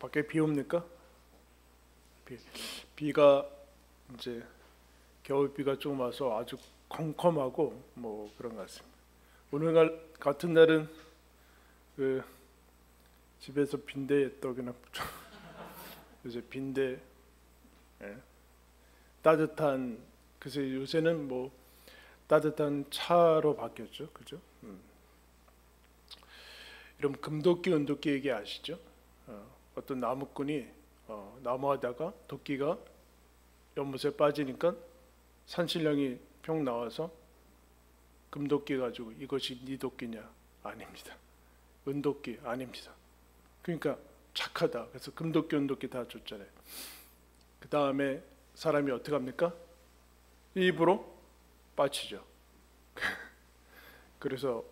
밖에 비 옵니까? 비가 이제 겨울비가 좀 와서 아주 컴컴하고 뭐 그런 것 같습니다. 오늘 같은 날은 그 집에서 빈대 떡이나 요새 빈대, 예, 따뜻한, 그래서 요새는 뭐 따뜻한 차로 바뀌었죠, 그죠? 이런 금도끼 은도끼 얘기 아시죠? 어떤 나무꾼이 나무하다가 도끼가 연못에 빠지니까 산신령이 평 나와서 금도끼 가지고 이것이 네 도끼냐? 아닙니다. 은도끼 아닙니다. 그러니까 착하다. 그래서 금도끼 은도끼 다 줬잖아요. 그 다음에 사람이 어떻게 합니까? 입으로 빠치죠. 그래서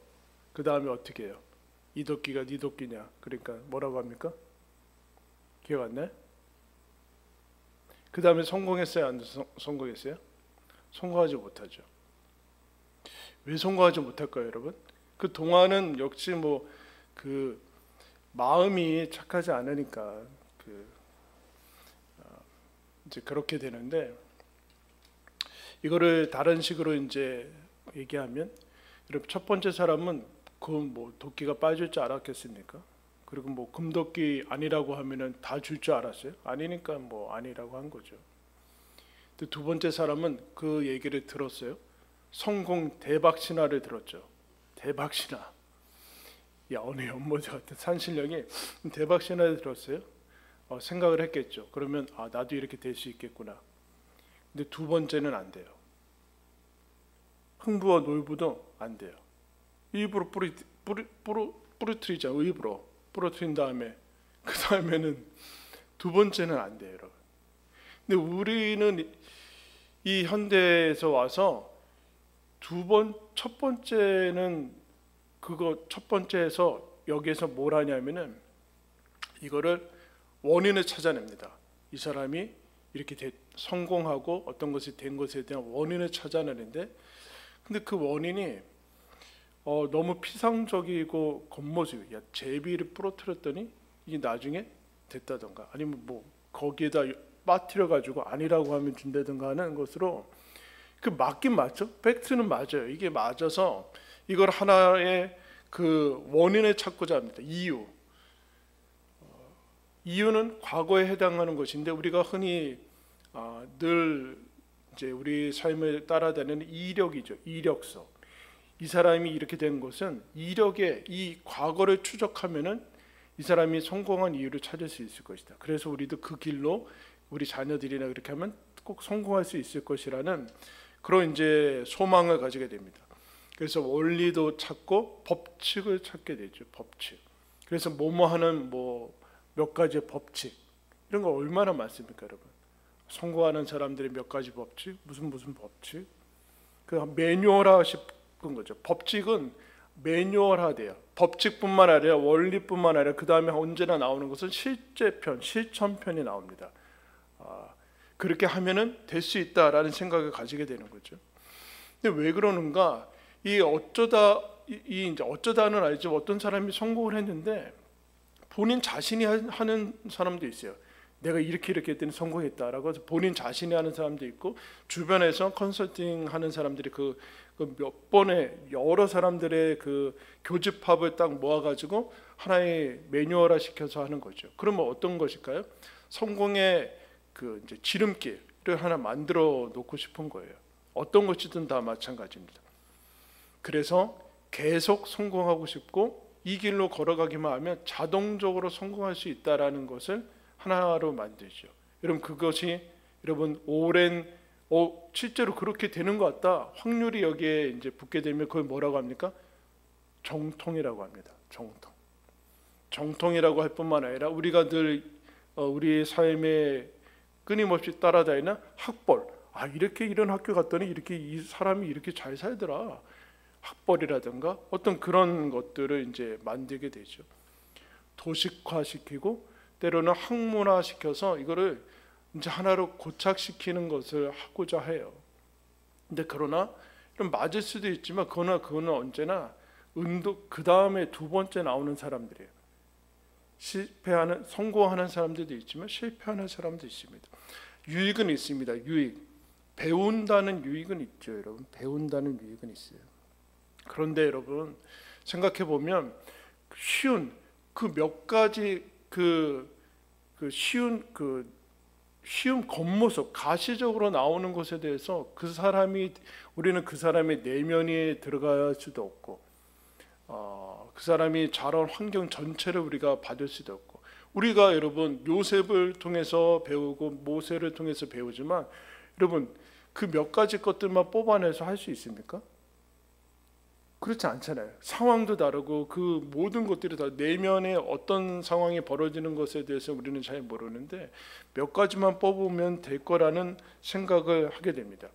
그 다음에 어떻게 해요? 이 도끼가 네 도끼냐? 그러니까 뭐라고 합니까? 기억 안 나요? 그 다음에 성공했어요? 안 성공했어요? 성공하지 못하죠. 왜 성공하지 못할까요, 여러분? 그 동화는 역시 뭐 그 마음이 착하지 않으니까 이제 그렇게 되는데, 이거를 다른 식으로 이제 얘기하면, 여러분 첫 번째 사람은 그 뭐 도끼가 빠질 줄 알았겠습니까? 그리고 뭐 금도끼 아니라고 하면은 다 줄 줄 알았어요? 아니니까 뭐 아니라고 한 거죠. 두 번째 사람은 그 얘기를 들었어요. 성공 대박 신화를 들었죠. 대박 신화. 야, 어느 연못에 같은 산신령이 대박 신화를 들었어요. 생각을 했겠죠. 그러면 나도 이렇게 될 수 있겠구나. 근데 두 번째는 안 돼요. 흥부와 놀부도 안 돼요. 일부러 부러뜨리자. 일부러 부러뜨린 다음에 그 다음에는 두 번째는 안 돼요, 여러분. 근데 우리는 이 현대에서 와서 첫 번째는 그거 첫 번째에서 여기에서 뭘 하냐면은 이거를 원인을 찾아냅니다. 이 사람이 이렇게 성공하고 어떤 것이 된 것에 대한 원인을 찾아내는데, 근데 그 원인이 너무 피상적이고 겉모습, 야, 제비를 부러뜨렸더니 이게 나중에 됐다던가, 아니면 뭐 거기에다 빠뜨려 가지고 아니라고 하면 준다든가 하는 것으로, 그 맞긴 맞죠. 팩트는 맞아요. 이게 맞아서 이걸 하나의 그 원인을 찾고자 합니다. 이유는 과거에 해당하는 것인데, 우리가 흔히 늘 이제 우리 삶을 따라다니는 이력이죠. 이력서. 이 사람이 이렇게 된 것은 이력의 이 과거를 추적하면은 이 사람이 성공한 이유를 찾을 수 있을 것이다. 그래서 우리도 그 길로 우리 자녀들이나 그렇게 하면 꼭 성공할 수 있을 것이라는 그런 이제 소망을 가지게 됩니다. 그래서 원리도 찾고 법칙을 찾게 되죠. 법칙. 그래서 뭐뭐하는 뭐 몇 가지의 법칙, 이런 거 얼마나 많습니까, 여러분? 성공하는 사람들의 몇 가지 법칙, 무슨 법칙, 그 매뉴얼화 싶은 거죠. 법칙은 매뉴얼화돼요. 법칙뿐만 아니라 원리뿐만 아니라 그 다음에 언제나 나오는 것은 실제편, 실천편이 나옵니다. 그렇게 하면은 될 수 있다라는 생각을 가지게 되는 거죠. 근데 왜 그러는가? 이제 어쩌다는 알죠. 어떤 사람이 성공을 했는데 본인 자신이 하는 사람도 있어요. 내가 이렇게 했더니 성공했다라고 해서 본인 자신이 하는 사람도 있고, 주변에서 컨설팅 하는 사람들이 그 몇 번의 여러 사람들의 그 교집합을 딱 모아가지고 하나의 매뉴얼화 시켜서 하는 거죠. 그러면 어떤 것일까요? 성공의 그 이제 지름길을 하나 만들어 놓고 싶은 거예요. 어떤 것이든 다 마찬가지입니다. 그래서 계속 성공하고 싶고 이 길로 걸어가기만 하면 자동적으로 성공할 수 있다라는 것을 하나로 만들죠. 여러분 그것이 여러분 실제로 그렇게 되는 것 같다. 확률이 여기에 이제 붙게 되면 그걸 뭐라고 합니까? 정통이라고 합니다. 정통이라고 할 뿐만 아니라 우리가 늘 우리 삶에 끊임없이 따라다니는 학벌. 이렇게 이런 학교 갔더니 이렇게 이 사람이 이렇게 잘 살더라. 학벌이라든가 어떤 그런 것들을 이제 만들게 되죠. 도식화시키고 때로는 학문화시켜서 이거를 이제 하나로 고착시키는 것을 하고자 해요. 근데 그러나 좀 맞을 수도 있지만 그거는 언제나 그 다음에 두 번째 나오는 사람들이에요. 성공하는 사람들도 있지만 실패하는 사람도 있습니다. 유익은 있습니다. 유익. 배운다는 유익은 있죠, 여러분. 배운다는 유익은 있어요. 그런데 여러분 생각해 보면 쉬운 그 몇 가지 쉬운 겉모습, 가시적으로 나오는 것에 대해서 우리는 그 사람의 내면에 들어갈 수도 없고, 그 사람이 자란 환경 전체를 우리가 받을 수도 없고, 우리가 여러분 요셉을 통해서 배우고 모세를 통해서 배우지만 여러분 그 몇 가지 것들만 뽑아내서 할 수 있습니까? 그렇지 않잖아요. 상황도 다르고 그 모든 것들이 다 내면에 어떤 상황이 벌어지는 것에 대해서 우리는 잘 모르는데 몇 가지만 뽑으면 될 거라는 생각을 하게 됩니다.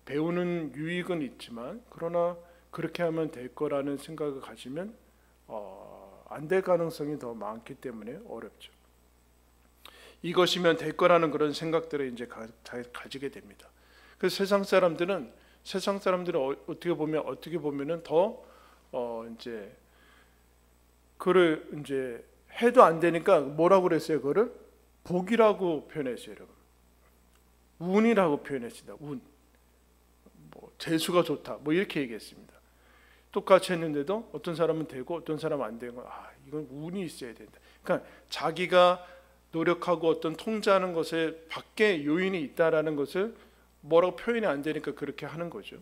배우는 유익은 있지만 그러나 그렇게 하면 될 거라는 생각을 가지면 안 될 가능성이 더 많기 때문에 어렵죠. 이것이면 될 거라는 그런 생각들을 이제 가지게 됩니다. 그래서 세상 사람들은 어떻게 보면은 더 이제 그를 이제 해도 안 되니까 뭐라고 그랬어요? 그거를 복이라고 표현했어요, 여러분. 운이라고 표현했습니다. 운. 뭐 재수가 좋다. 뭐 이렇게 얘기했습니다. 똑같이 했는데도 어떤 사람은 되고 어떤 사람은 안 되고, 이건 운이 있어야 된다. 그러니까 자기가 노력하고 어떤 통제하는 것에 밖에 요인이 있다라는 것을 뭐라고 표현이 안 되니까 그렇게 하는 거죠.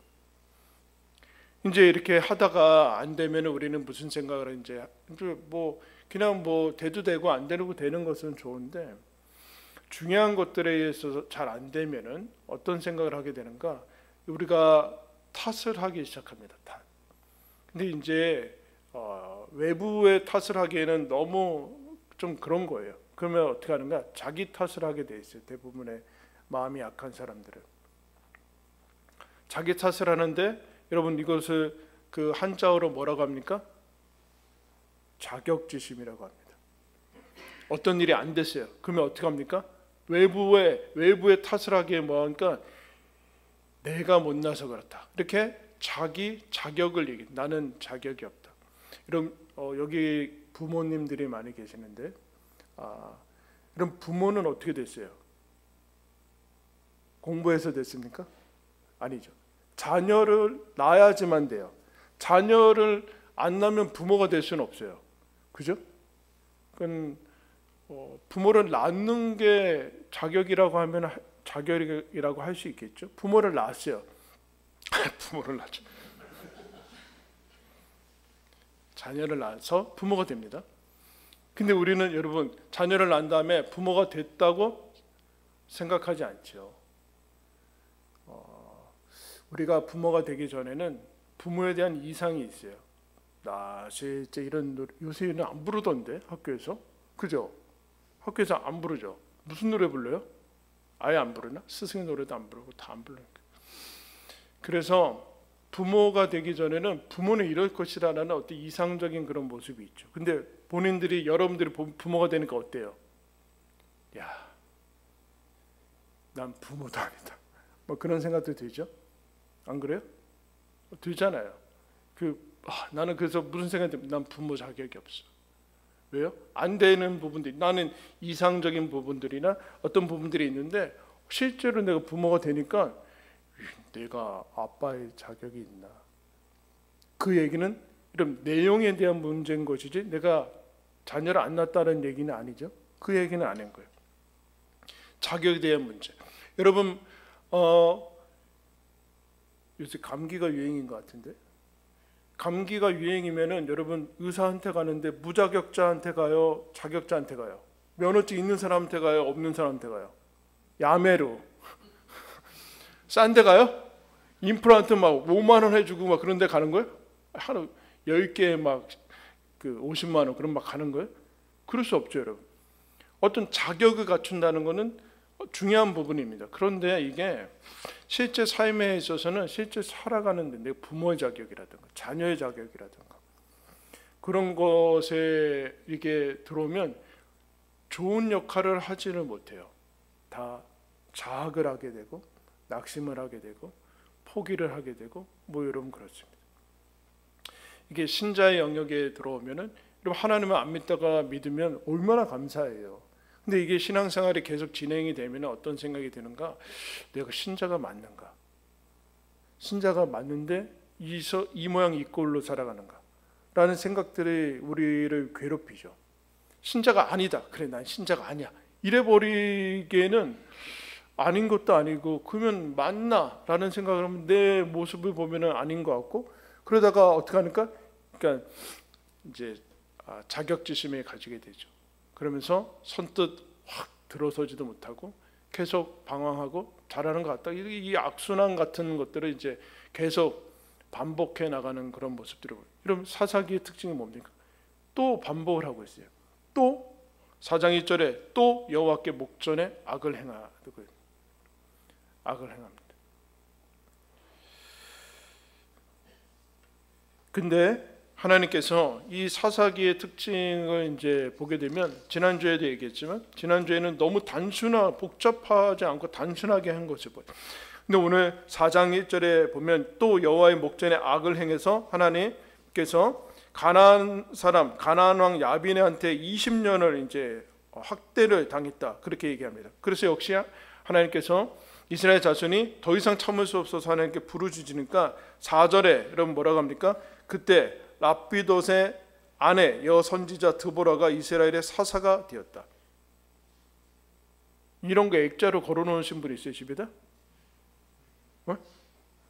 이제 이렇게 하다가 안 되면 우리는 무슨 생각을 이제 그냥 돼도 되고 안 되고 되는 것은 좋은데 중요한 것들에 있어서 잘 안 되면은 어떤 생각을 하게 되는가? 우리가 탓을 하기 시작합니다. 탓. 근데 이제 외부의 탓을 하기에는 너무 좀 그런 거예요. 그러면 어떻게 하는가? 자기 탓을 하게 돼 있어요. 대부분의 마음이 약한 사람들은 자기 탓을 하는데 여러분 이것을 그 한자어로 뭐라고 합니까? 자격지심이라고 합니다. 어떤 일이 안 됐어요. 그러면 어떻게 합니까? 외부의 탓을 하기에 뭐하니까 내가 못나서 그렇다. 이렇게 자기 자격을 얘기. 나는 자격이 없다. 이런 여기 부모님들이 많이 계시는데, 그럼 부모는 어떻게 됐어요? 공부해서 됐습니까? 아니죠. 자녀를 낳아야지만 돼요. 자녀를 안 낳으면 부모가 될 수는 없어요. 그죠? 그건 부모를 낳는 게 자격이라고 하면 자격이라고 할 수 있겠죠. 부모를 낳았어요. 부모를 낳죠. 자녀를 낳아서 부모가 됩니다. 근데 우리는 여러분 자녀를 낳은 다음에 부모가 됐다고 생각하지 않죠. 우리가 부모가 되기 전에는 부모에 대한 이상이 있어요. 나 실제 이런 요새는 안 부르던데 학교에서, 그죠? 학교에서 안 부르죠. 무슨 노래 불러요? 아예 안 부르나? 스승의 노래도 안 부르고 다 안 부르니까. 그래서 부모가 되기 전에는 부모는 이럴 것이라는 어떤 이상적인 그런 모습이 있죠. 근데 여러분들이 부모가 되니까 어때요? 야, 난 부모도 아니다. 뭐 그런 생각도 들죠? 안 그래요? 들잖아요. 나는 그래서 무슨 생각이 듭니까? 난 부모 자격이 없어. 왜요? 안 되는 부분들이, 나는 이상적인 부분들이나 어떤 부분들이 있는데 실제로 내가 부모가 되니까 내가 아빠의 자격이 있나? 그 얘기는 이런 내용에 대한 문제인 것이지 내가 자녀를 안 낳았다는 얘기는 아니죠. 그 얘기는 아닌 거예요. 자격에 대한 문제. 여러분 요새 감기가 유행인 것 같은데, 감기가 유행이면은 여러분 의사한테 가는데 무자격자한테 가요, 자격자한테 가요? 면허증 있는 사람한테 가요, 없는 사람한테 가요? 야매로 싼 데 가요? 임플란트 막 5만 원 해주고 막 그런 데 가는 거예요? 하루 10개에 막 50만 원 그럼 막 가는 거예요? 그럴 수 없죠, 여러분. 어떤 자격을 갖춘다는 것은 중요한 부분입니다. 그런데 이게 실제 삶에 있어서는 실제 살아가는데 내 부모의 자격이라든가 자녀의 자격이라든가 그런 것에 이게 들어오면 좋은 역할을 하지를 못해요. 다 자학을 하게 되고 낙심을 하게 되고 포기를 하게 되고 뭐 여러분 그렇습니다. 이게 신자의 영역에 들어오면은 여러분 하나님을 안 믿다가 믿으면 얼마나 감사해요. 근데 이게 신앙생활이 계속 진행이 되면 어떤 생각이 드는가? 내가 신자가 맞는가? 신자가 맞는데 이 모양 이 꼴로 살아가는가? 라는 생각들이 우리를 괴롭히죠. 신자가 아니다. 그래, 난 신자가 아니야. 이래버리기에는 아닌 것도 아니고, 그러면 맞나? 라는 생각을 하면 내 모습을 보면 아닌 것 같고, 그러다가 어떻게 하니까? 그러니까 이제 자격지심에 가지게 되죠. 그러면서 선뜻 확 들어서지도 못하고 계속 방황하고 잘하는 것 같다. 이 악순환 같은 것들을 이제 계속 반복해 나가는 그런 모습들을 보여요. 이런 사사기의 특징이 뭡니까? 또 반복을 하고 있어요. 또 4장 1절에 또 여호와께 목전에 악을 행합니다. 근데 하나님께서 이 사사기의 특징을 이제 보게 되면, 지난주에도 얘기했지만 지난주에는 너무 복잡하지 않고 단순하게 한 것을 보여요. 근데 오늘 4장 1절에 보면 또 여호와의 목전에 악을 행해서 하나님께서 가나안 왕 야빈한테 20년을 이제 학대를 당했다, 그렇게 얘기합니다. 그래서 역시 하나님께서 이스라엘 자손이 더 이상 참을 수 없어서 하나님께 부르짖으니까 4절에 여러분 뭐라고 합니까? 그때 랍비돗의 아내 여선지자 드보라가 이스라엘의 사사가 되었다. 이런 거 액자로 걸어놓으신 분 있어요, 집에다?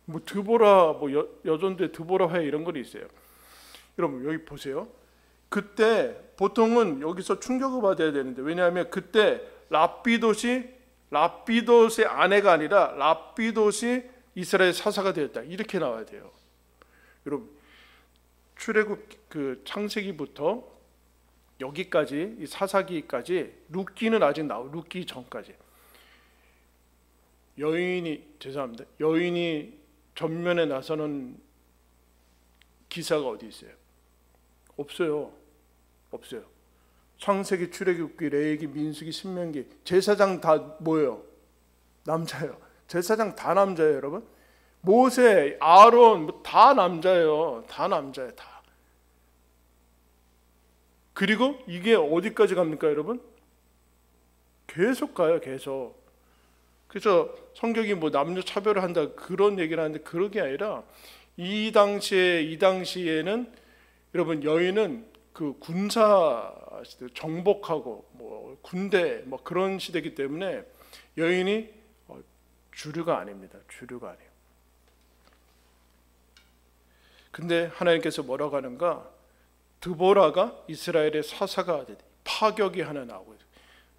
뭐 드보라, 뭐 여전대 드보라 회 이런 거 있어요. 여러분 여기 보세요. 그때 보통은 여기서 충격을 받아야 되는데, 왜냐하면 그때 랍비돗의 아내가 아니라 랍비돗이 이스라엘 사사가 되었다, 이렇게 나와야 돼요. 여러분 출애굽 그 창세기부터 여기까지 이 사사기까지 룻기는 아직 룻기 전까지 여인이 전면에 나서는 기사가 어디 있어요? 없어요. 창세기, 출애굽기, 레위기, 민수기, 신명기, 제사장 다 뭐예요? 남자예요. 제사장 다 남자예요, 여러분. 모세, 아론 다 남자예요. 다. 그리고 이게 어디까지 갑니까, 여러분? 계속 가요, 계속. 그래서 성경이 뭐 남녀 차별을 한다 그런 얘기를 하는데, 그런 게 아니라 이 당시에는 여러분 여인은 그 군사 정복하고 뭐 군대 뭐 그런 시대이기 때문에 여인이 주류가 아닙니다. 주류가 아니에요. 근데 하나님께서 뭐라고 하는가? 드보라가 이스라엘의 사사가 되니 파격이 하나 나오고 있어요.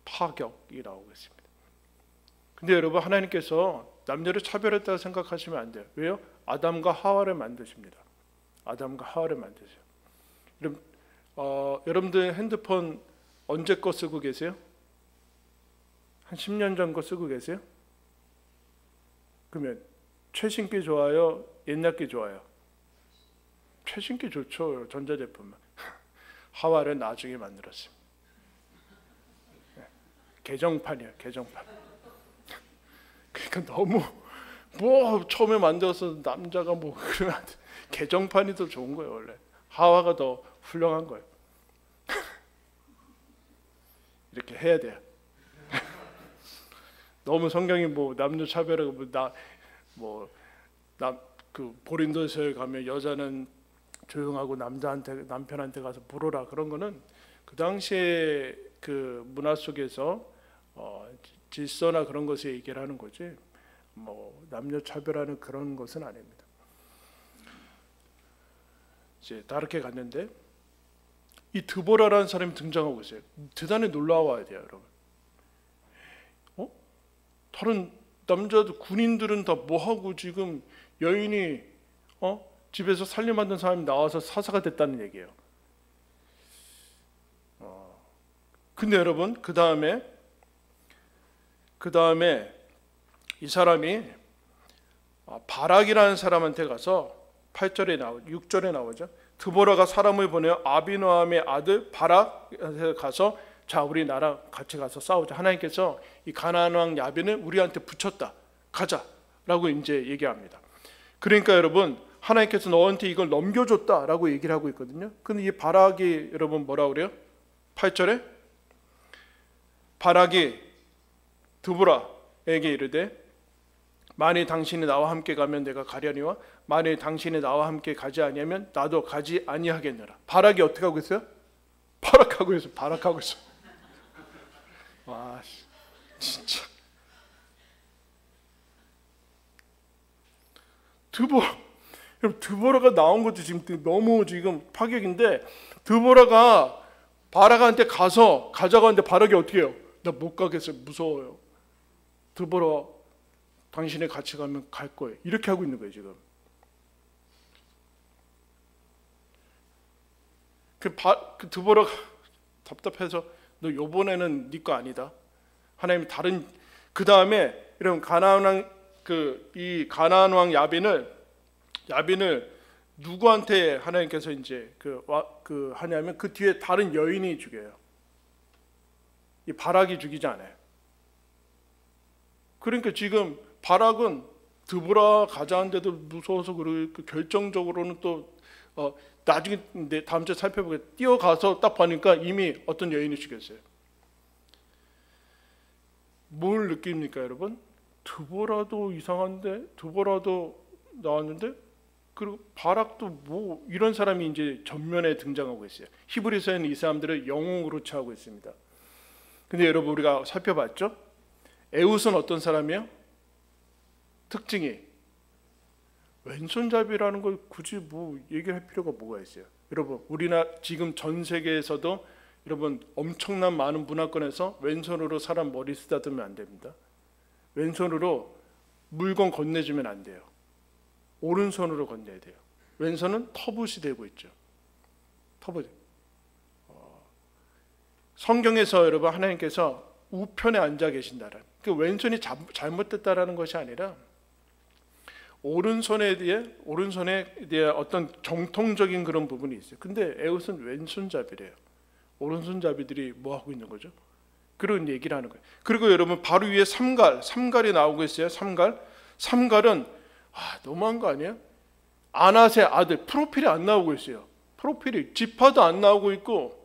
파격이 나오고 있습니다. 근데 여러분 하나님께서 남녀를 차별했다고 생각하시면 안 돼요. 왜요? 아담과 하와를 만드십니다. 아담과 하와를 만드세요. 여러분들 핸드폰 언제 거 쓰고 계세요? 한 10년 전 거 쓰고 계세요? 그러면 최신 게 좋아요? 옛날 게 좋아요? 최신 게 좋죠. 전자제품만. 하와를 나중에 만들었습니다. 개정판이에요. 개정판. 그러니까 너무 뭐 처음에 만들어서 남자가 뭐 그러면 안 돼. 개정판이 더 좋은 거예요. 원래 하와가 더 훌륭한 거예요. 이렇게 해야 돼요. 너무 성경이 뭐 남녀 차별하고 그 고린도서에 가면 여자는 조용하고 남편한테 가서 물어라, 그런 거는 그 당시에 그 문화 속에서 질서나 그런 것에 얘기를 하는 거지, 뭐 남녀 차별하는 그런 것은 아닙니다. 이제 다르게 갔는데 이 드보라라는 사람이 등장하고 있어요. 대단히 놀라워야 돼요, 여러분. 다른 남자들 군인들은 다 뭐하고 지금 여인이 집에서 살림하던 사람이 나와서 사사가 됐다는 얘기예요. 근데 여러분 그 다음에 이 사람이 바락이라는 사람한테 가서 6절에 나오죠. 드보라가 사람을 보내어 아비노함의 아들 바락한테 가서 자, 우리 나랑 같이 가서 싸우자. 하나님께서 이 가나안 왕 야빈을 우리한테 붙였다. 가자라고 이제 얘기합니다. 그러니까 여러분 하나님께서 너한테 이걸 넘겨줬다라고 얘기를 하고 있거든요. 근데 이 바락이 여러분 뭐라 그래요? 8절에 바락이 드보라에게 이르되 만일 당신이 나와 함께 가면 내가 가려니와 만일 당신이 나와 함께 가지 아니하면 나도 가지 아니하겠노라. 바락이 어떻게 하고 있어요? 바락하고 있어. 와, 진짜. 드보라가 나온 것도 지금 너무 지금 파격인데, 드보라가 바락한테 가자고 하는데 바락이 어떻게 해요? 나 못 가겠어요. 무서워요. 드보라, 당신이 같이 가면 갈 거예요. 이렇게 하고 있는 거예요 지금. 그 드보라가 답답해서 너 요번에는 네 거 아니다. 하나님 다른, 그 다음에 이런 가나안 왕, 이 가나안 왕 야빈을 누구한테 하나님께서 이제 하냐면 그 뒤에 다른 여인이 죽여요. 이 바락이 죽이지 않아요. 그러니까 지금 바락은 드보라 가자는데도 무서워서 그러고, 결정적으로는 또 나중에 다음 주에 살펴보게 뛰어가서 딱 보니까 이미 어떤 여인이 죽였어요. 뭘 느낍니까 여러분? 드보라도 이상한데, 드보라도 나왔는데, 그리고 바락도 뭐 이런 사람이 이제 전면에 등장하고 있어요. 히브리서에는 이 사람들을 영웅으로 취하고 있습니다. 근데 여러분 우리가 살펴봤죠? 에훗은 어떤 사람이에요? 특징이 왼손잡이라는 걸 굳이 뭐 얘기할 필요가 뭐가 있어요? 여러분 우리나라 지금 전 세계에서도 여러분 엄청난 많은 문화권에서 왼손으로 사람 머리 쓰다듬으면 안 됩니다. 왼손으로 물건 건네주면 안 돼요. 오른손으로 건네야 돼요. 왼손은 터붓이 되고 있죠. 터붓. 성경에서 여러분 하나님께서 우편에 앉아 계신다라는, 그 왼손이 잘못됐다라는 것이 아니라 오른손에 대해 어떤 정통적인 그런 부분이 있어요. 근데 에훗은 왼손잡이래요. 오른손잡이들이 뭐 하고 있는 거죠? 그런 얘기를 하는 거예요. 그리고 여러분 바로 위에 삼갈이 나오고 있어요. 삼갈은 너무한 거 아니에요? 아낫의 아들, 프로필이 안 나오고 있어요. 프로필이 지파도 안 나오고 있고,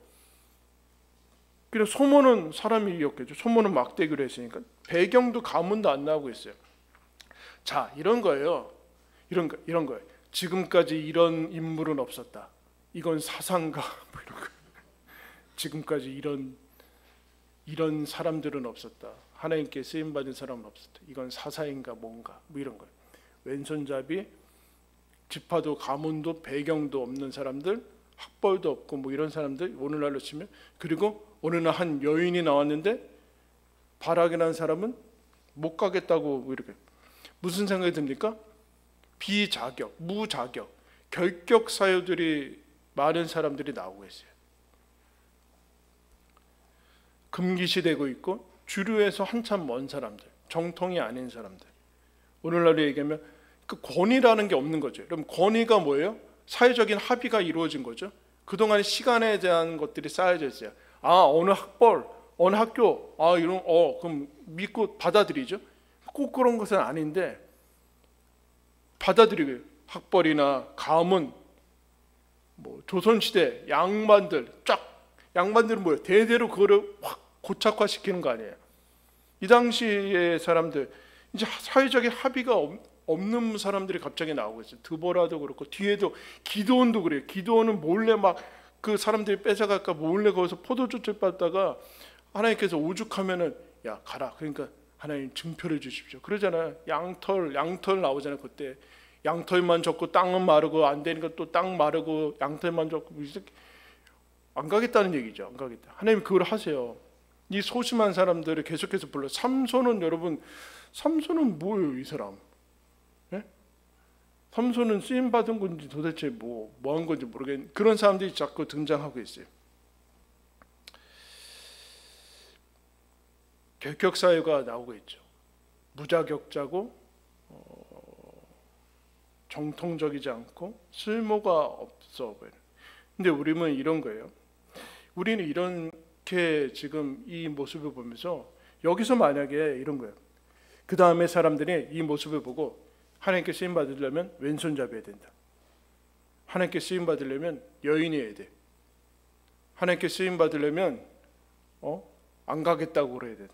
그리고 소모는 사람이었겠죠. 소모는 막대기로 했으니까 배경도 가문도 안 나오고 있어요. 자, 이런 거예요. 이런 거예요. 지금까지 이런 인물은 없었다. 이건 사상가 뭐 이런 거. 지금까지 이런 사람들은 없었다. 하나님께 쓰임 받은 사람은 없었다. 이건 사사인가 뭔가 뭐 이런 거예요. 왼손잡이, 지파도 가문도 배경도 없는 사람들, 학벌도 없고 뭐 이런 사람들 오늘날로 치면, 그리고 어느 날 한 여인이 나왔는데 바락이라는 사람은 못 가겠다고 뭐 이렇게. 무슨 생각이 듭니까? 비자격, 무자격, 결격 사유들이 많은 사람들이 나오고 있어요. 금기시되고 있고 주류에서 한참 먼 사람들, 정통이 아닌 사람들. 오늘날로 얘기하면 그 권위라는 게 없는 거죠. 그럼 권위가 뭐예요? 사회적인 합의가 이루어진 거죠. 그동안 시간에 대한 것들이 쌓여져 있어요. 어느 학벌, 어느 학교, 그럼 믿고 받아들이죠. 꼭 그런 것은 아닌데 받아들이고요. 학벌이나 가문, 뭐 조선시대 양반들은 뭐예요? 대대로 그거를 확 고착화시키는 거 아니에요. 이 당시의 사람들, 이제 사회적인 합의가 없는 사람들이 갑자기 나오고 있어요. 드보라도 그렇고 뒤에도 기드온도 그래요. 기드온은 몰래 막 그 사람들이 뺏어갈까 몰래 거기서 포도주를 받다가 하나님께서 오죽하면은 야 가라. 그러니까 하나님 증표를 주십시오. 그러잖아요. 양털 나오잖아요. 그때 양털만 줬고 땅은 마르고 안 되니까 또 땅 마르고 양털만 줬고 안 가겠다는 얘기죠. 안 가겠다. 하나님 그걸 하세요. 이 소심한 사람들을 계속해서 불러. 삼손은 뭐예요, 이 사람? 예? 삼손은 쓰임 받은 건지 도대체 뭐 한 건지 모르겠는 그런 사람들이 자꾸 등장하고 있어요. 결격 사유가 나오고 있죠. 무자격자고 정통적이지 않고 쓸모가 없어 보이는. 근데 우리는 이런 거예요. 우리는 이렇게 지금 이 모습을 보면서 여기서 만약에 이런 거예요. 그 다음에 사람들이 이 모습을 보고 하나님께 쓰임 받으려면 왼손잡이야 된다. 하나님께 쓰임 받으려면 여인이어야 돼. 하나님께 쓰임 받으려면 안 가겠다고 그래야 된다.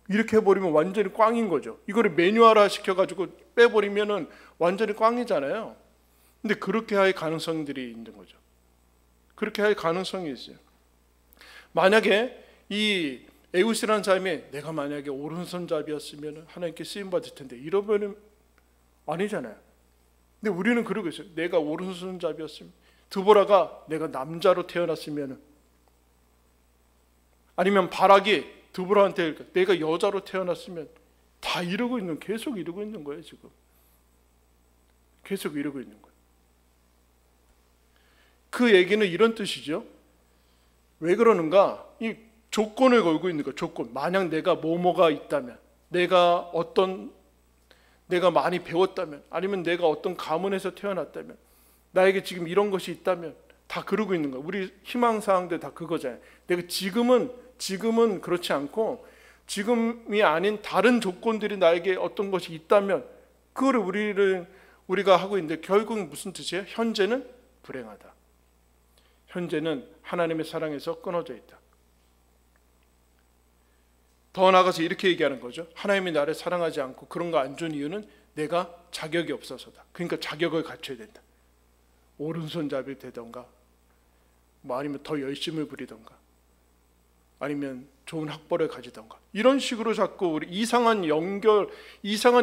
이렇게 해버리면 완전히 꽝인 거죠. 이거를 매뉴얼화 시켜가지고 빼버리면은 완전히 꽝이잖아요. 근데 그렇게 할 가능성들이 있는 거죠. 그렇게 할 가능성이 있어요. 만약에 이 에우스라는 사람이 내가 만약에 오른손잡이였으면 하나님께 쓰임 받을 텐데 이러면은 아니잖아요. 근데 우리는 그러고 있어요. 내가 오른손잡이였으면, 드보라가 내가 남자로 태어났으면, 아니면 바락이 드보라한테 내가 여자로 태어났으면, 다 이러고 있는, 계속 이러고 있는 거예요. 지금 계속 이러고 있는 거예요. 그 얘기는 이런 뜻이죠. 왜 그러는가? 이 조건을 걸고 있는 거예요. 조건. 만약 내가 뭐뭐가 있다면, 내가 많이 배웠다면, 아니면 내가 어떤 가문에서 태어났다면, 나에게 지금 이런 것이 있다면, 다 그러고 있는 거예요. 우리 희망사항들 다 그거잖아요. 내가 지금은 그렇지 않고 지금이 아닌 다른 조건들이 나에게 어떤 것이 있다면 그거를 우리가 하고 있는데, 결국은 무슨 뜻이에요? 현재는 불행하다. 현재는 하나님의 사랑에서 끊어져 있다. 더 나아가서 이렇게 얘기하는 거죠. 하나님이 나를 사랑하지 않고 그런 거 안 준 이유는 내가 자격이 없어서다. 그러니까 자격을 갖춰야 된다. 오른손잡이 되던가, 아니면 더 열심을 부리던가, 아니면 좋은 학벌을 가지던가, 이런 식으로 자꾸 우리 이상한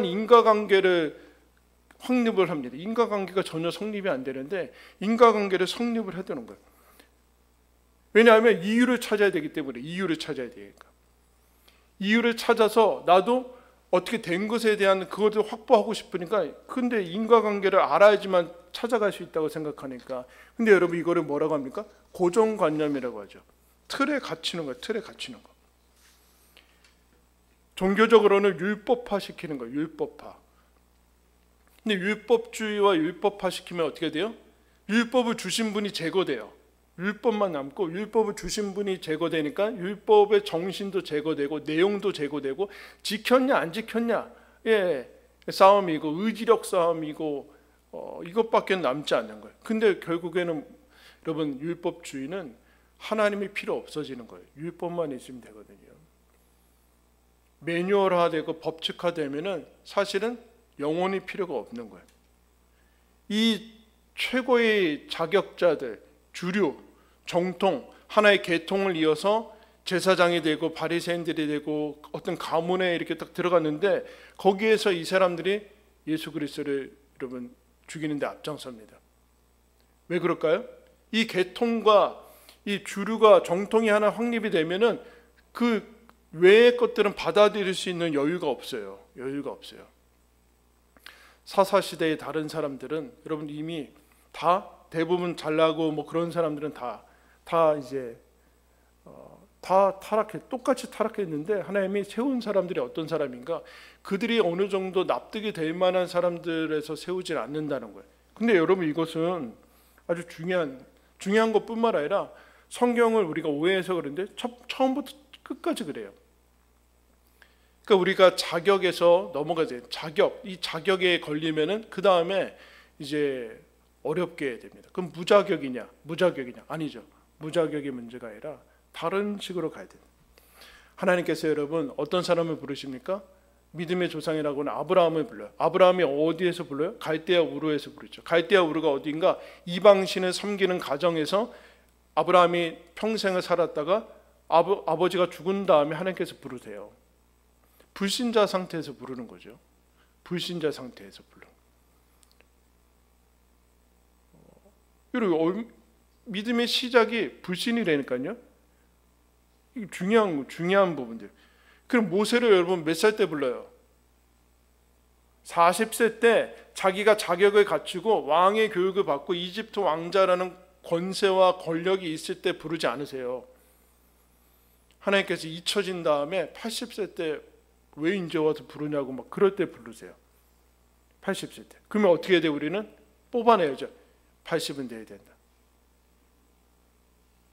인과관계를 확립을 합니다. 인과관계가 전혀 성립이 안 되는데 인과관계를 성립을 해두는 거예요. 왜냐하면 이유를 찾아야 되기 때문에. 이유를 찾아야 되니까. 이유를 찾아서 나도 어떻게 된 것에 대한 그것을 확보하고 싶으니까, 근데 인과관계를 알아야지만 찾아갈 수 있다고 생각하니까. 근데 여러분, 이거를 뭐라고 합니까? 고정관념이라고 하죠. 틀에 갇히는 거예요. 틀에 갇히는 거. 종교적으로는 율법화 시키는 거예요. 율법화. 근데 율법주의와 율법화 시키면 어떻게 돼요? 율법을 주신 분이 제거돼요. 율법만 남고, 율법을 주신 분이 제거되니까 율법의 정신도 제거되고 내용도 제거되고, 지켰냐 안 지켰냐 싸움이고, 의지력 싸움이고, 이것밖에 남지 않는 거예요. 근데 결국에는 여러분, 율법주의는 하나님이 필요 없어지는 거예요. 율법만 있으면 되거든요. 매뉴얼화되고 법칙화되면은 사실은 영혼이 필요가 없는 거예요. 이 최고의 자격자들, 주류, 정통, 하나의 계통을 이어서 제사장이 되고 바리새인들이 되고 어떤 가문에 이렇게 딱 들어갔는데, 거기에서 이 사람들이 예수 그리스도를 여러분 죽이는 데 앞장섭니다. 왜 그럴까요? 이 계통과 이 주류가, 정통이 하나 확립이 되면은 그 외의 것들은 받아들일 수 있는 여유가 없어요. 여유가 없어요. 사사시대의 다른 사람들은 여러분 이미 다 대부분 잘나고 뭐 그런 사람들은 다 이제 다 똑같이 타락했는데, 하나님이 세운 사람들이 어떤 사람인가? 그들이 어느 정도 납득이 될 만한 사람들에서 세우질 않는다는 거예요. 근데 여러분, 이것은 아주 중요한 것뿐만 아니라 성경을 우리가 오해해서 그런데 처음부터 끝까지 그래요. 그러니까 우리가 자격에서 넘어가야 돼요. 이 자격에 걸리면은 그 다음에 이제 어렵게 해야 됩니다. 그럼 무자격이냐? 아니죠. 무자격이 문제가 아니라 다른 식으로 가야 돼요. 하나님께서 여러분 어떤 사람을 부르십니까? 믿음의 조상이라고는 아브라함을 불러요. 아브라함이 어디에서 불러요? 갈대아 우르에서 부르죠. 갈대아 우르가 어디인가? 이방신을 섬기는 가정에서 아브라함이 평생을 살았다가 아버지가 죽은 다음에 하나님께서 부르세요. 불신자 상태에서 부르는 거죠. 불신자 상태에서 부르는. 그리고 믿음의 시작이 불신이라니까요. 이게 중요한 부분들. 그럼 모세를 여러분 몇 살 때 불러요? 40세 때 자기가 자격을 갖추고 왕의 교육을 받고 이집트 왕자라는 권세와 권력이 있을 때 부르지 않으세요. 하나님께서 잊혀진 다음에 80세 때 왜 이제 와서 부르냐고 막 그럴 때 부르세요. 80세 때. 그러면 어떻게 해야 돼? 우리는 뽑아내야죠. 80은 돼야 된다.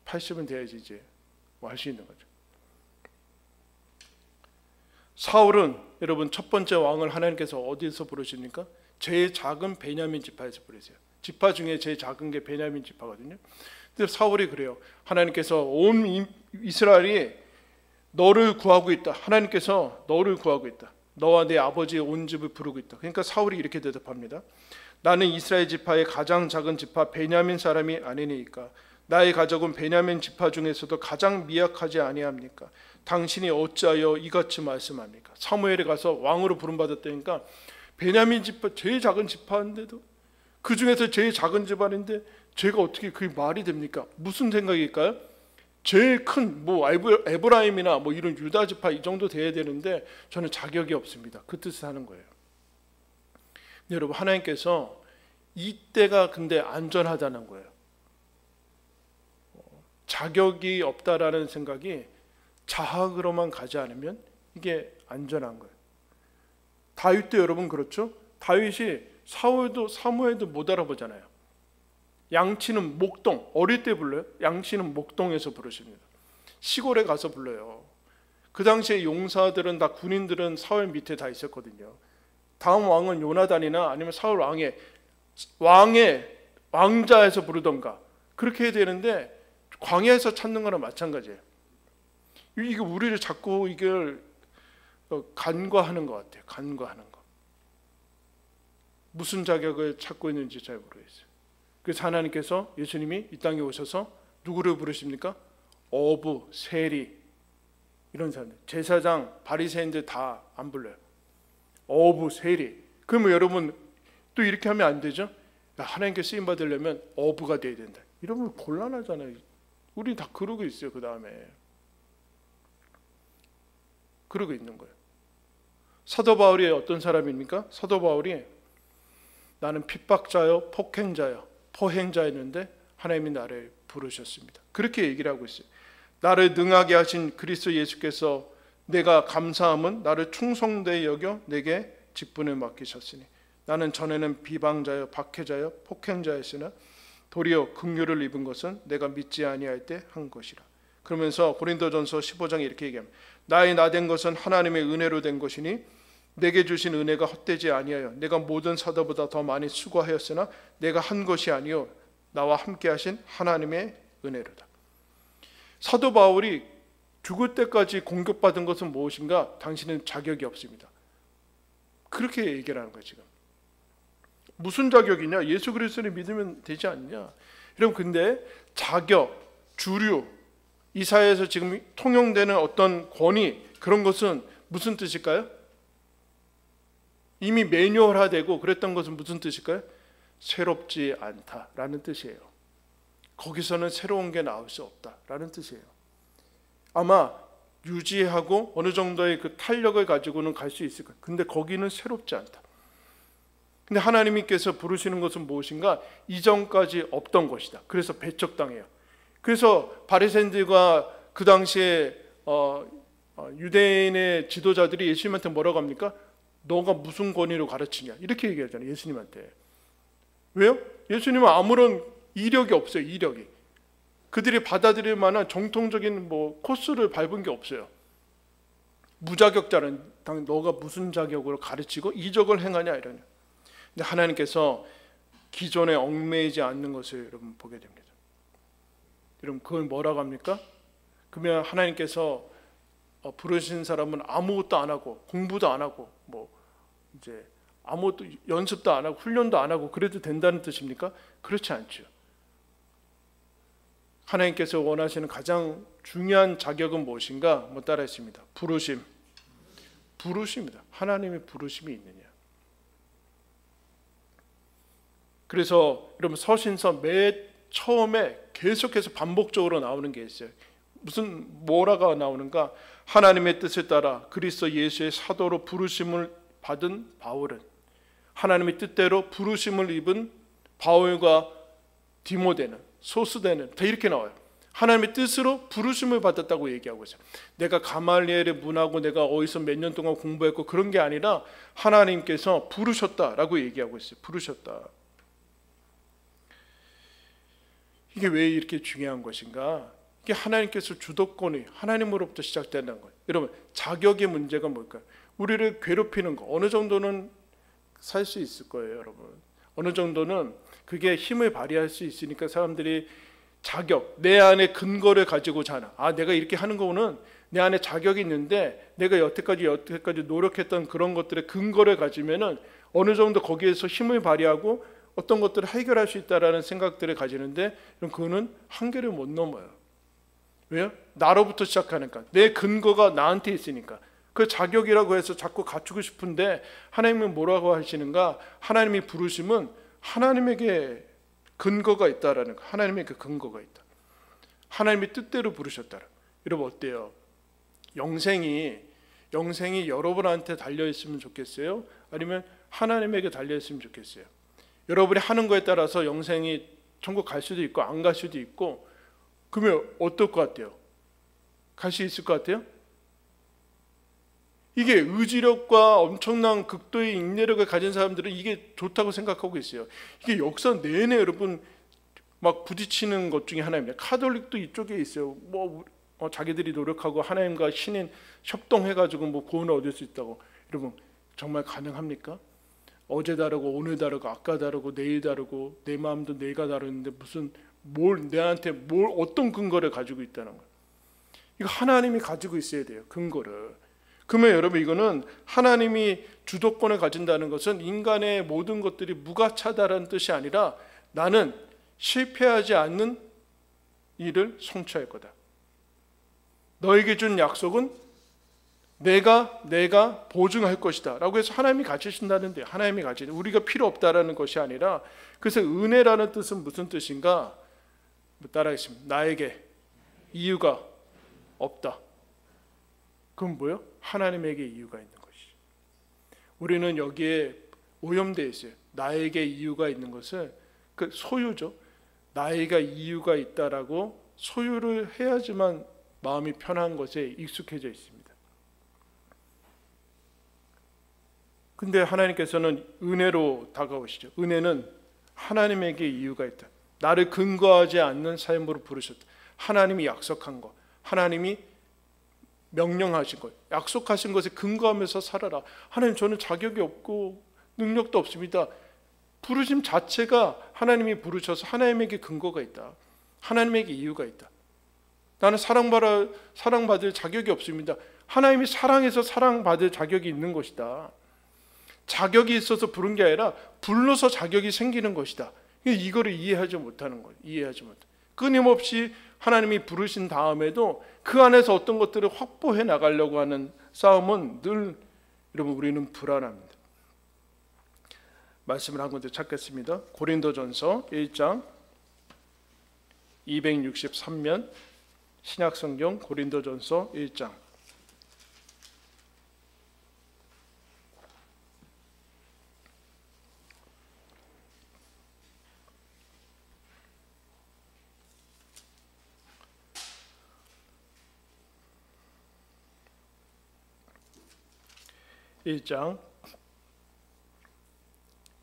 80은 돼야지 이제 뭐 할 수 있는 거죠. 사울은 여러분 첫 번째 왕을 하나님께서 어디서 부르십니까? 제일 작은 베냐민 지파에서 부르세요. 지파 중에 제일 작은 게 베냐민 지파거든요. 근데 사울이 그래요. 하나님께서 온 이스라엘이 너를 구하고 있다. 하나님께서 너를 구하고 있다. 너와 내 아버지의 온 집을 부르고 있다. 그러니까 사울이 이렇게 대답합니다. 나는 이스라엘 지파의 가장 작은 지파 베냐민 사람이 아니니까 나의 가족은 베냐민 지파 중에서도 가장 미약하지 아니합니까? 당신이 어찌하여 이같이 말씀합니까? 사무엘에 가서 왕으로 부름받았다니까 베냐민 지파 제일 작은 지파인데도 그 중에서 제일 작은 집안인데 제가 어떻게 그게 말이 됩니까? 무슨 생각일까요? 제일 큰 뭐 에브라임이나 뭐 이런 유다 지파 이 정도 돼야 되는데 저는 자격이 없습니다. 그 뜻을 하는 거예요. 여러분 하나님께서 이때가 근데 안전하다는 거예요. 자격이 없다라는 생각이 자학으로만 가지 않으면 이게 안전한 거예요. 다윗도 여러분 그렇죠? 다윗이 사울도 사무엘도 못 알아보잖아요. 양치는 목동, 어릴 때 불러요. 양치는 목동에서 부르십니다. 시골에 가서 불러요. 그 당시에 용사들은 다 군인들은 사울 밑에 다 있었거든요. 다음 왕은 요나단이나 아니면 사울 왕의 왕자에서 부르던가 그렇게 해야 되는데 광야에서 찾는 거랑 마찬가지예요. 이게 우리를 자꾸 이걸 간과하는 것 같아요. 간과하는 거. 무슨 자격을 찾고 있는지 잘 모르겠어요. 그래서 하나님께서 예수님이 이 땅에 오셔서 누구를 부르십니까? 어부, 세리 이런 사람들, 제사장, 바리새인들 다 안 불러요. 어부, 세리. 그러면 여러분 또 이렇게 하면 안 되죠? 하나님께 쓰임 받으려면 어부가 돼야 된다. 이러면 곤란하잖아요. 우리 다 그러고 있어요. 그 다음에 그러고 있는 거예요. 사도 바울이 어떤 사람입니까? 사도 바울이 나는 핍박자요, 폭행자요, 포행자였는데 하나님이 나를 부르셨습니다. 그렇게 얘기를 하고 있어요. 나를 능하게 하신 그리스도 예수께서 내가 감사함은 나를 충성되이 여겨 내게 직분을 맡기셨으니 나는 전에는 비방자요, 박해자요, 폭행자였으나 도리어 긍휼을 입은 것은 내가 믿지 아니할 때 한 것이라. 그러면서 고린도전서 15장에 이렇게 얘기합니다. 나의 나된 것은 하나님의 은혜로 된 것이니 내게 주신 은혜가 헛되지 아니하여 내가 모든 사도보다 더 많이 수고하였으나 내가 한 것이 아니요 나와 함께 하신 하나님의 은혜로다. 사도 바울이 죽을 때까지 공격받은 것은 무엇인가? 당신은 자격이 없습니다. 그렇게 얘기를 하는 거예요. 지금 무슨 자격이냐? 예수 그리스도를 믿으면 되지 않냐? 여러분 근데 자격, 주류, 이 사회에서 지금 통용되는 어떤 권위 그런 것은 무슨 뜻일까요? 이미 매뉴얼화되고 그랬던 것은 무슨 뜻일까요? 새롭지 않다라는 뜻이에요. 거기서는 새로운 게 나올 수 없다라는 뜻이에요. 아마 유지하고 어느 정도의 그 탄력을 가지고는 갈 수 있을 거예요. 근데 거기는 새롭지 않다. 근데 하나님께서 부르시는 것은 무엇인가? 이전까지 없던 것이다. 그래서 배척당해요. 그래서 바리새인들과 그 당시에 유대인의 지도자들이 예수님한테 뭐라고 합니까? 너가 무슨 권위로 가르치냐 이렇게 얘기하잖아요. 예수님한테. 왜요? 예수님은 아무런 이력이 없어요. 이력이. 그들이 받아들일 만한 정통적인 뭐 코스를 밟은 게 없어요. 무자격자는 너가 무슨 자격으로 가르치고 이적을 행하냐 이러냐. 근데 하나님께서 기존에 얽매이지 않는 것을 여러분 보게 됩니다. 여러분 그걸 뭐라고 합니까? 그러면 하나님께서 부르신 사람은 아무것도 안 하고 공부도 안 하고 뭐 이제 아무것도 연습도 안 하고 훈련도 안 하고 그래도 된다는 뜻입니까? 그렇지 않죠. 하나님께서 원하시는 가장 중요한 자격은 무엇인가? 뭐 따라 했습니다. 부르심입니다. 하나님의 부르심이 있느냐. 그래서 여러분 서신서 매 처음에 계속해서 반복적으로 나오는 게 있어요. 뭐라가 나오는가? 하나님의 뜻을 따라 그리스도 예수의 사도로 부르심을 받은 바울은 하나님의 뜻대로 부르심을 입은 바울과 디모데는 소스데는 다 이렇게 나와요. 하나님의 뜻으로 부르심을 받았다고 얘기하고 있어요. 내가 가말리엘의 문하고 내가 어디서 몇 년 동안 공부했고 그런 게 아니라 하나님께서 부르셨다라고 얘기하고 있어요. 부르셨다. 이게 왜 이렇게 중요한 것인가? 이게 하나님께서 주도권이 하나님으로부터 시작된다는 거예요. 여러분 자격의 문제가 뭘까요? 우리를 괴롭히는 거 어느 정도는 살 수 있을 거예요. 여러분 어느 정도는 그게 힘을 발휘할 수 있으니까 사람들이 자격, 내 안에 근거를 가지고 자나. 내가 이렇게 하는 거는 내 안에 자격이 있는데 내가 여태까지 노력했던 그런 것들의 근거를 가지면은 어느 정도 거기에서 힘을 발휘하고 어떤 것들을 해결할 수 있다라는 생각들을 가지는데, 그럼 그거는 한계를 못 넘어요. 왜요? 나로부터 시작하니까. 내 근거가 나한테 있으니까. 그 자격이라고 해서 자꾸 갖추고 싶은데 하나님은 뭐라고 하시는가? 하나님이 부르심은 하나님에게 근거가 있다라는 거. 하나님의 그 근거가 있다. 하나님이 뜻대로 부르셨다. 여러분 어때요? 영생이 여러분한테 달려 있으면 좋겠어요? 아니면 하나님에게 달려 있으면 좋겠어요? 여러분이 하는 거에 따라서 영생이 천국 갈 수도 있고 안 갈 수도 있고, 그러면 어떨 것 같아요? 갈 수 있을 것 같아요? 이게 의지력과 엄청난 극도의 인내력을 가진 사람들은 이게 좋다고 생각하고 있어요. 이게 역사 내내 여러분 막 부딪히는 것 중에 하나입니다. 카톨릭도 이쪽에 있어요. 자기들이 노력하고 하나님과 신인 협동해가지고 구원을 얻을 수 있다고. 여러분 정말 가능합니까? 어제 다르고 오늘 다르고 아까 다르고 내일 다르고 내 마음도 내가 다르는데 무슨 내한테 어떤 근거를 가지고 있다는 거예요. 이거 하나님이 가지고 있어야 돼요, 근거를. 그러면 여러분 이거는 하나님이 주도권을 가진다는 것은 인간의 모든 것들이 무가차다라는 뜻이 아니라 나는 실패하지 않는 일을 성취할 거다. 너에게 준 약속은 내가 보증할 것이다 라고 해서 하나님이 가지신다는데, 하나님이 가지는 우리가 필요 없다라는 것이 아니라, 그래서 은혜라는 뜻은 무슨 뜻인가? 따라하겠습니다. 나에게 이유가 없다. 그럼 뭐요? 하나님에게 이유가 있는 것이죠. 우리는 여기에 오염되어 있어요. 나에게 이유가 있는 것은 그 소유죠. 나에게 이유가 있다라고 소유를 해야지만 마음이 편한 것에 익숙해져 있습니다. 근데 하나님께서는 은혜로 다가오시죠. 은혜는 하나님에게 이유가 있다. 나를 근거하지 않는 삶으로 부르셨다. 하나님이 약속한 것, 하나님이 명령하신 것, 약속하신 것에 근거하면서 살아라. 하나님, 저는 자격이 없고 능력도 없습니다. 부르심 자체가 하나님이 부르셔서 하나님에게 근거가 있다. 하나님에게 이유가 있다. 나는 사랑받을 자격이 없습니다. 하나님이 사랑해서 사랑받을 자격이 있는 것이다. 자격이 있어서 부른 게 아니라 불러서 자격이 생기는 것이다. 이거를 이해하지 못하는 거예요. 이해하지 못해. 끊임없이 하나님이 부르신 다음에도 그 안에서 어떤 것들을 확보해 나가려고 하는 싸움은 늘 여러분 우리는 불안합니다. 말씀을 한 군데 찾겠습니다. 고린도전서 1장 263면 신약성경 고린도전서 1장 1장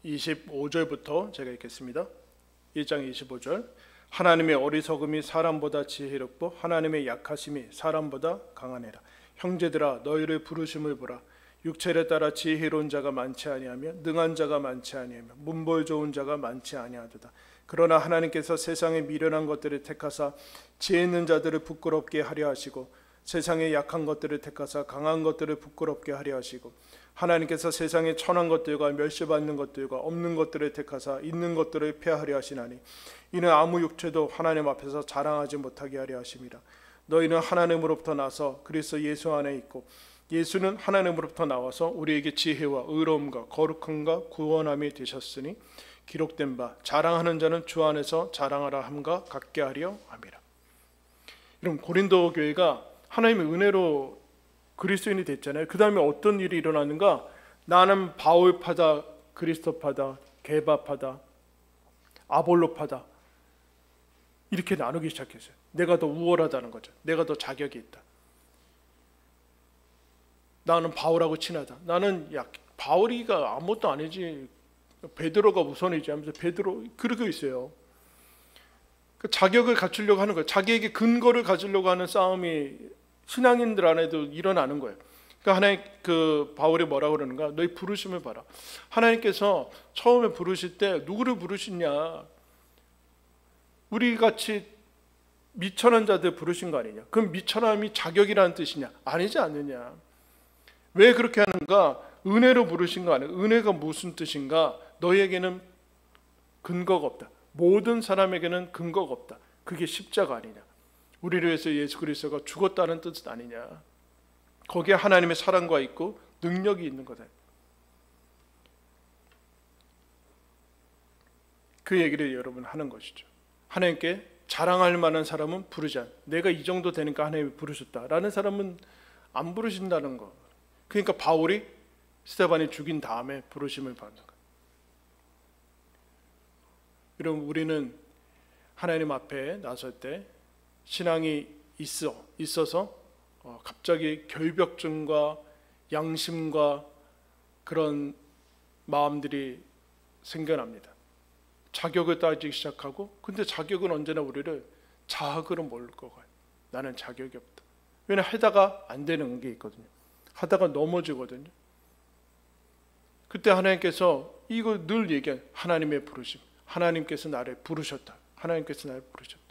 25절부터 제가 읽겠습니다. 1장 25절. 하나님의 어리석음이 사람보다 지혜롭고 하나님의 약하심이 사람보다 강하니라. 형제들아, 너희를 부르심을 보라. 육체를 따라 지혜로운 자가 많지 아니하며 능한 자가 많지 아니하며 문벌 좋은 자가 많지 아니하도다. 그러나 하나님께서 세상의 미련한 것들을 택하사 지혜 있는 자들을 부끄럽게 하려 하시고 세상의 약한 것들을 택하사 강한 것들을 부끄럽게 하려 하시고 하나님께서 세상의 천한 것들과 멸시받는 것들과 없는 것들을 택하사 있는 것들을 폐하려 하시나니 이는 아무 육체도 하나님 앞에서 자랑하지 못하게 하려 하심이라. 너희는 하나님으로부터 나서 그리스도 예수 안에 있고 예수는 하나님으로부터 나와서 우리에게 지혜와 의로움과 거룩함과 구원함이 되셨으니 기록된 바 자랑하는 자는 주 안에서 자랑하라 함과 같게 하려 함이라. 여러분, 고린도 교회가 하나님의 은혜로 그리스도인이 됐잖아요. 그 다음에 어떤 일이 일어나는가? 나는 바울파다, 그리스도파다, 게바파다, 아볼로파다 이렇게 나누기 시작했어요. 내가 더 우월하다는 거죠. 내가 더 자격이 있다. 나는 바울하고 친하다. 나는 바울이가 아무것도 아니지, 베드로가 우선이지 하면서 베드로 그러고 있어요. 그 자격을 갖추려고 하는 거예요. 자기에게 근거를 가지려고 하는 싸움이 신앙인들 안에도 일어나는 거예요. 그러니까 하나님 그 바울이 뭐라고 그러는가? 너희 부르심을 봐라. 하나님께서 처음에 부르실 때 누구를 부르시냐? 우리 같이 미천한 자들 부르신 거 아니냐? 그럼 미천함이 자격이라는 뜻이냐? 아니지 않느냐? 왜 그렇게 하는가? 은혜로 부르신 거 아니야? 은혜가 무슨 뜻인가? 너희에게는 근거가 없다. 모든 사람에게는 근거가 없다. 그게 십자가 아니냐? 우리를 위해서 예수 그리스도가 죽었다는 뜻은 아니냐? 거기에 하나님의 사랑과 있고 능력이 있는 거다. 그 얘기를 여러분 하는 것이죠. 하나님께 자랑할 만한 사람은 부르지 않아. 내가 이 정도 되니까 하나님이 부르셨다라는 사람은 안 부르신다는 거. 그러니까 바울이 스데반이 죽인 다음에 부르심을 받는 거예요. 여러분, 우리는 하나님 앞에 나설 때 신앙이 있어서 갑자기 결벽증과 양심과 그런 마음들이 생겨납니다. 자격을 따지기 시작하고, 근데 자격은 언제나 우리를 자학으로 몰 거고요. 나는 자격이 없다. 왜냐하면 하다가 안 되는 게 있거든요. 하다가 넘어지거든요. 그때 하나님께서 이거 늘 얘기한 하나님의 부르심. 하나님께서 나를 부르셨다. 하나님께서 나를 부르셨다.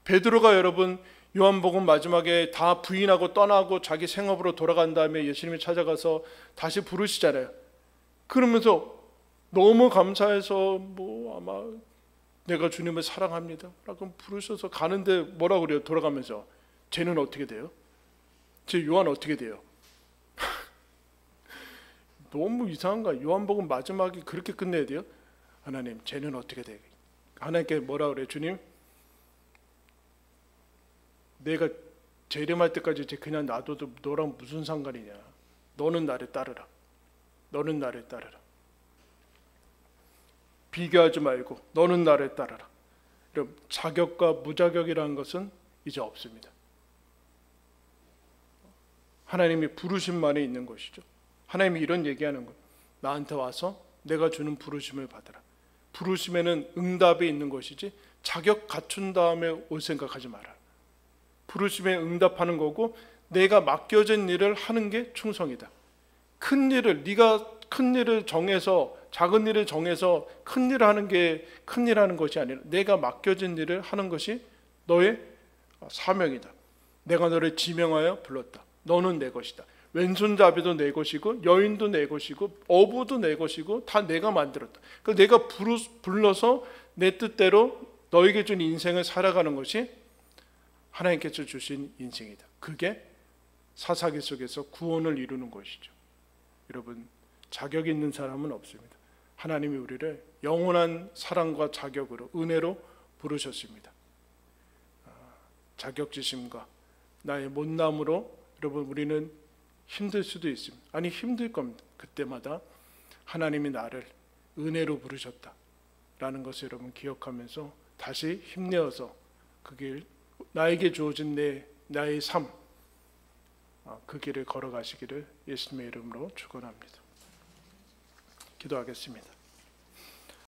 베드로가 여러분 요한복음 마지막에 다 부인하고 떠나고 자기 생업으로 돌아간 다음에 예수님이 찾아가서 다시 부르시잖아요. 그러면서 너무 감사해서 아마 내가 주님을 사랑합니다 라고 부르셔서 가는데 뭐라고 그래요? 돌아가면서 쟤는 어떻게 돼요? 쟤 요한 어떻게 돼요? 너무 이상한가? 요한복음 마지막에 그렇게 끝내야 돼요? 하나님 쟤는 어떻게 돼요? 하나님께 뭐라 그래요? 주님 내가 재림할 때까지 그냥 놔둬도 너랑 무슨 상관이냐? 너는 나를 따르라. 너는 나를 따르라. 비교하지 말고 너는 나를 따르라. 여러분, 자격과 무자격이라는 것은 이제 없습니다. 하나님이 부르심만에 있는 것이죠. 하나님이 이런 얘기하는 거예요. 나한테 와서 내가 주는 부르심을 받아라. 부르심에는 응답이 있는 것이지 자격 갖춘 다음에 올 생각하지 마라. 부르심에 응답하는 거고 내가 맡겨진 일을 하는 게 충성이다. 큰 일을 네가 큰 일을 정해서 작은 일을 정해서 큰 일을 하는 게 큰 일 하는 것이 아니라 내가 맡겨진 일을 하는 것이 너의 사명이다. 내가 너를 지명하여 불렀다. 너는 내 것이다. 왼손잡이도 내 것이고 여인도 내 것이고 어부도 내 것이고 다 내가 만들었다. 그래서 내가 불러서 내 뜻대로 너에게 준 인생을 살아가는 것이 하나님께서 주신 인생이다. 그게 사사기 속에서 구원을 이루는 것이죠. 여러분, 자격 있는 사람은 없습니다. 하나님이 우리를 영원한 사랑과 자격으로 은혜로 부르셨습니다. 자격지심과 나의 못남으로 여러분 우리는 힘들 수도 있습니다. 아니 힘들 겁니다. 그때마다 하나님이 나를 은혜로 부르셨다라는 것을 여러분 기억하면서 다시 힘내어서 그 길, 나에게 주어진 나의 삶, 그 길을 걸어가시기를 예수님의 이름으로 축원합니다. 기도하겠습니다.